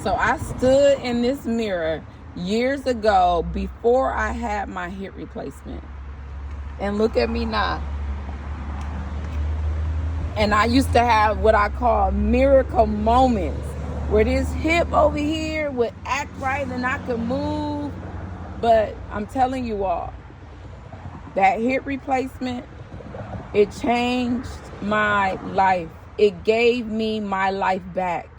So I stood in this mirror years ago before I had my hip replacement. And look at me now. And I used to have what I call miracle moments where this hip over here would act right and I could move. But I'm telling you all, that hip replacement, it changed my life. It gave me my life back.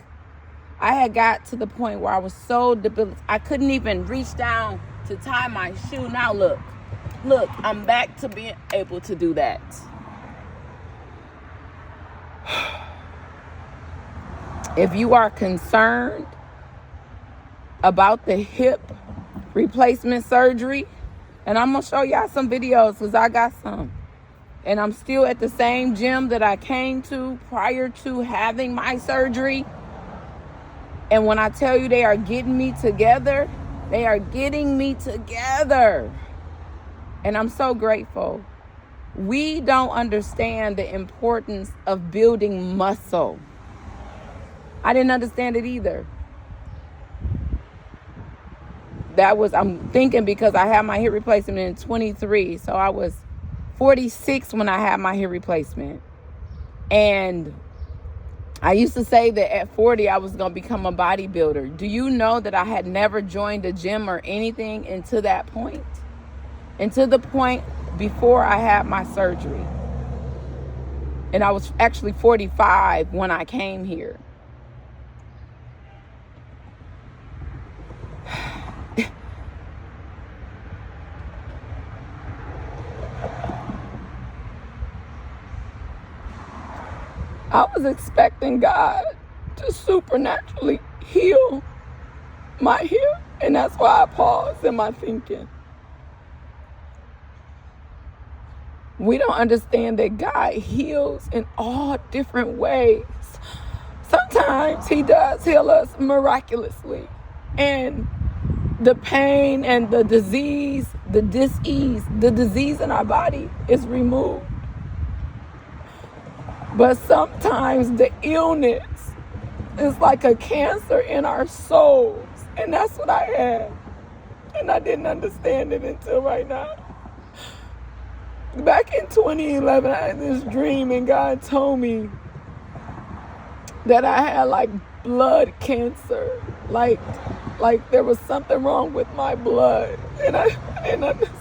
I had got to the point where I was so debilitated. I couldn't even reach down to tie my shoe. Now look, I'm back to being able to do that. If you are concerned about the hip replacement surgery, and I'm going to show y'all some videos because I got some. And I'm still at the same gym that I came to prior to having my surgery. And when I tell you they are getting me together, they are getting me together. And I'm so grateful. We don't understand the importance of building muscle. I didn't understand it either. I'm thinking because I had my hip replacement in 23. So I was 46 when I had my hip replacement. And I used to say that at 40, I was going to become a bodybuilder. Do you know that I had never joined a gym or anything until that point? Until the point before I had my surgery. And I was actually 45 when I came here. I was expecting God to supernaturally heal my hip. And that's why I paused in my thinking. We don't understand that God heals in all different ways. Sometimes he does heal us miraculously. And the pain and the disease, the dis-ease, the disease in our body is removed. But sometimes the illness is like a cancer in our souls. And that's what I had. And I didn't understand it until right now. Back in 2011, I had this dream and God told me that I had like blood cancer. Like there was something wrong with my blood. And I didn't understand.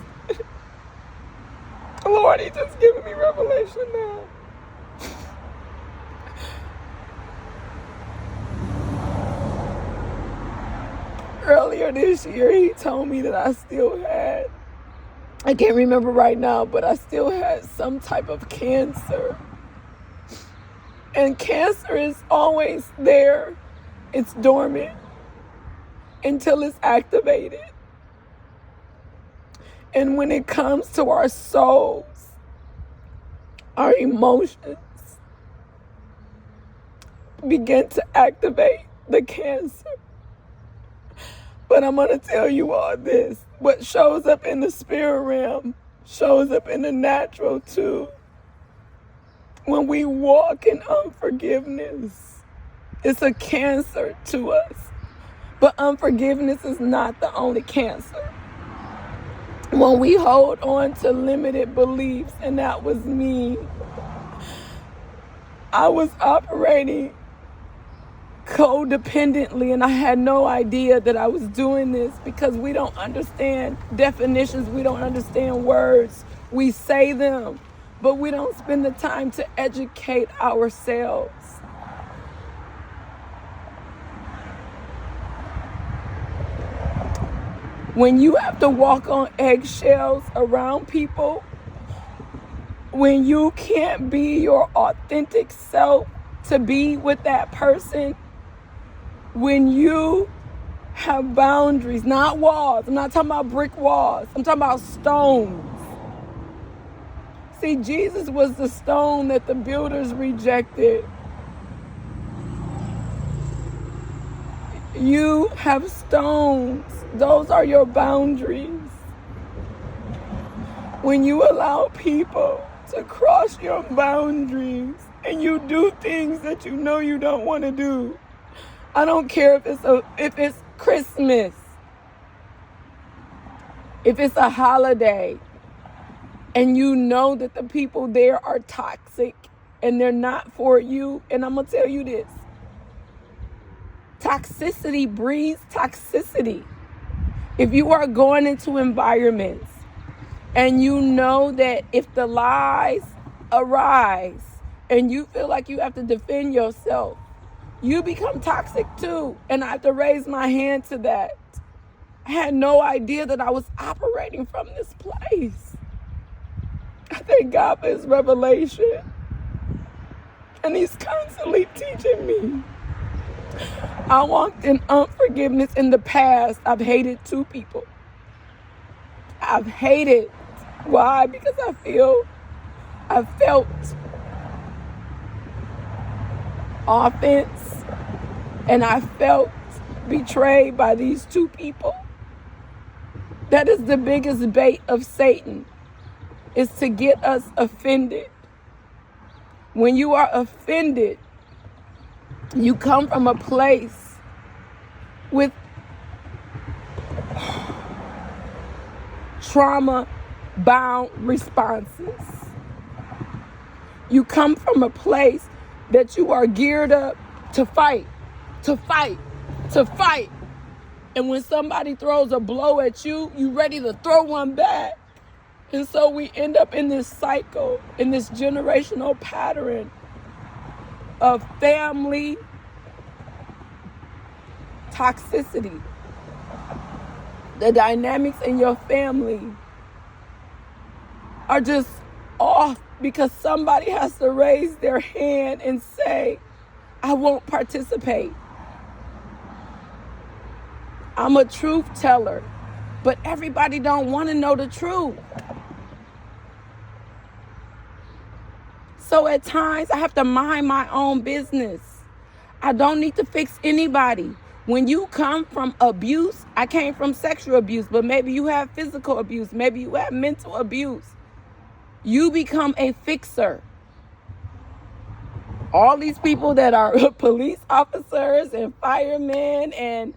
Lord, he just giving me revelation now. Earlier this year, he told me that I still had, I can't remember right now, but I still had some type of cancer. And cancer is always there. It's dormant until it's activated. And when it comes to our souls, our emotions begin to activate the cancer. But I'm going to tell you all this. What shows up in the spirit realm shows up in the natural too. When we walk in unforgiveness, it's a cancer to us. But unforgiveness is not the only cancer. When we hold on to limited beliefs, and that was me, I was operating codependently, and I had no idea that I was doing this because we don't understand definitions. We don't understand words. We say them, but we don't spend the time to educate ourselves. When you have to walk on eggshells around people, when you can't be your authentic self to be with that person, when you have boundaries, not walls. I'm not talking about brick walls. I'm talking about stones. See, Jesus was the stone that the builders rejected. You have stones. Those are your boundaries. When you allow people to cross your boundaries and you do things that you know you don't want to do, I don't care if it's Christmas, if it's a holiday, and you know that the people there are toxic and they're not for you. And I'm going to tell you this. Toxicity breeds toxicity. If you are going into environments and you know that if the lies arise and you feel like you have to defend yourself, you become toxic too. And I have to raise my hand to that. I had no idea that I was operating from this place. I thank God for his revelation. And he's constantly teaching me. I walked in unforgiveness in the past. I've hated 2 people. I've hated. Why? Because I felt offense and I felt betrayed by these 2 people. That is the biggest bait of Satan, is to get us offended. When you are offended, you come from a place with trauma-bound responses. You come from a place that you are geared up to fight, to fight, to fight. And when somebody throws a blow at you, you're ready to throw one back. And so we end up in this cycle, in this generational pattern of family toxicity. The dynamics in your family are just off because somebody has to raise their hand and say, I won't participate. I'm a truth teller, but everybody don't want to know the truth. So at times I have to mind my own business. I don't need to fix anybody. When you come from abuse, I came from sexual abuse, but maybe you have physical abuse, maybe you have mental abuse. You become a fixer. All these people that are police officers and firemen and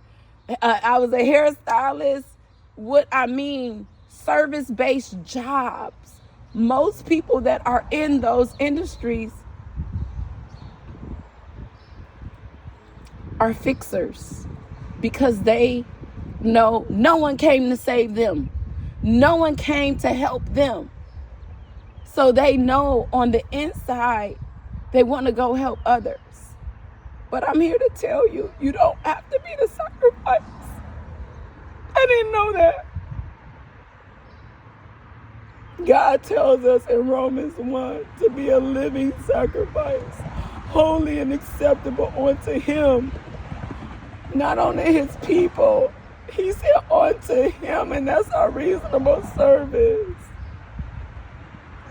I was a hairstylist, service-based jobs. Most people that are in those industries are fixers because they know no one came to save them. No one came to help them. So they know on the inside they want to go help others. But I'm here to tell you, you don't have to be the sacrifice. I didn't know that. God tells us in Romans 1 to be a living sacrifice, holy and acceptable unto him, not only his people. He said unto him, and that's our reasonable service.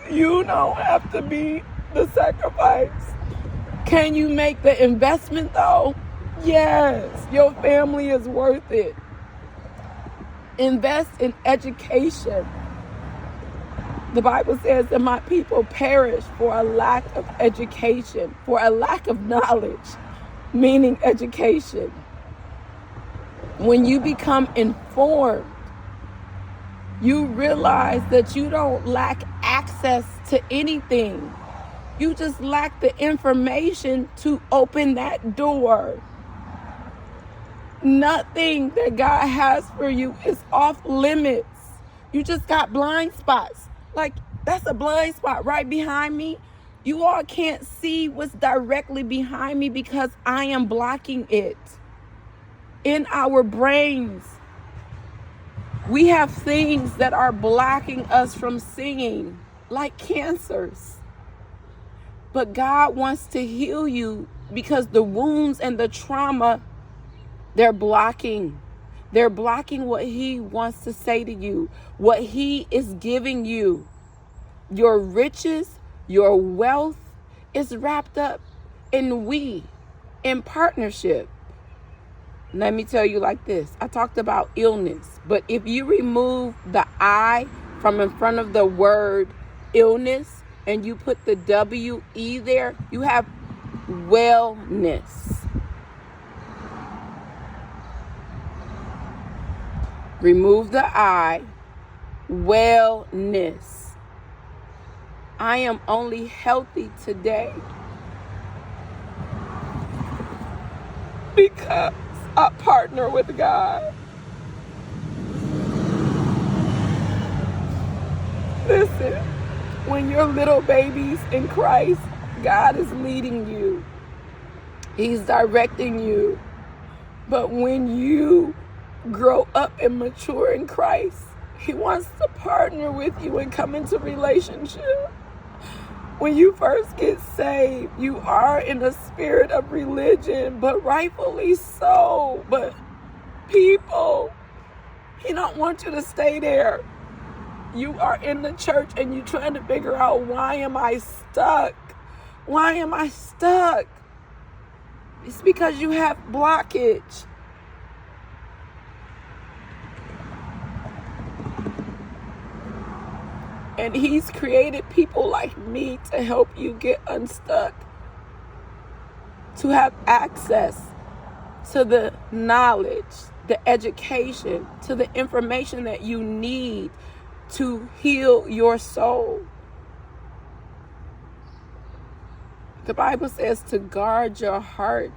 You don't have to be the sacrifice. Can you make the investment though? Yes, your family is worth it. Invest in education. The Bible says that my people perish for a lack of education, for a lack of knowledge, meaning education. When you become informed, you realize that you don't lack access to anything. You just lack the information to open that door. Nothing that God has for you is off limits. You just got blind spots. Like, that's a blind spot right behind me. You all can't see what's directly behind me because I am blocking it. In our brains, we have things that are blocking us from seeing, like cancers. But God wants to heal you because the wounds and the trauma, they're blocking. They're blocking what he wants to say to you, what he is giving you. Your riches, your wealth is wrapped up in partnership. Let me tell you like this. I talked about illness, but if you remove the I from in front of the word illness and you put the W-E there, you have wellness. Remove the I. Wellness. I am only healthy today because I partner with God. Listen, when you're little babies in Christ, God is leading you. He's directing you. But when you grow up and mature in Christ, He wants to partner with you and come into relationship. When you first get saved, you are in a spirit of religion, but rightfully so. But people, He don't want you to stay there. You are in the church and you're trying to figure out, why am I stuck? Why am I stuck? It's because you have blockage. And He's created people like me to help you get unstuck, to have access to the knowledge, the education, to the information that you need to heal your soul. The Bible says to guard your heart.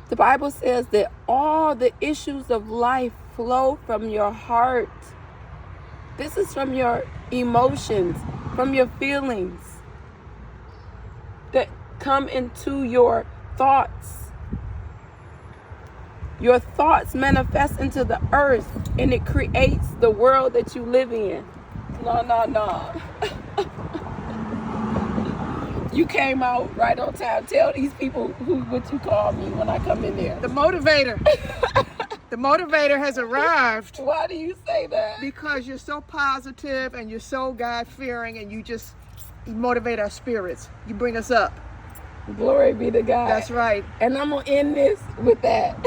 The Bible says that all the issues of life flow from your heart. This is from your emotions, from your feelings that come into your thoughts. Your thoughts manifest into the earth, and it creates the world that you live in. No. You came out right on time. Tell these people what you call me when I come in there. The motivator. The motivator has arrived. Why do you say that? Because you're so positive and you're so God-fearing, and you motivate our spirits. You bring us up. Glory be to God. That's right. And I'm going to end this with that.